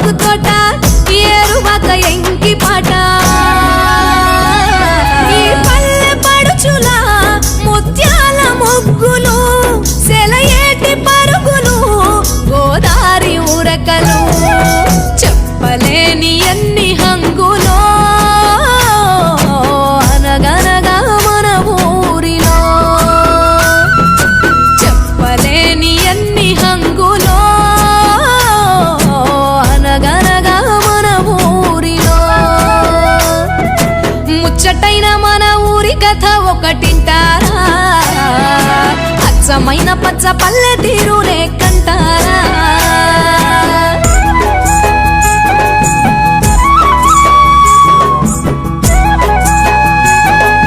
మాకు తోట ఏరువాక ఎంకి పాట ఈ పల్లె పడుచుల ముత్యాల ముగ్గులు సెలయేటి పరుగులు గోదారి ఉరకలు చెప్పలేని ఎన్ని హంగులో అనగనగా మన ఊరిలో చెప్పలేని ఎన్ని హంగులో అనగనగా మన ఊరిలో ముచ్చటైన మన ఊరి కథ ఒకటింటారా అచ్చమైన పచ్చ పల్లె తీరులే కంటారా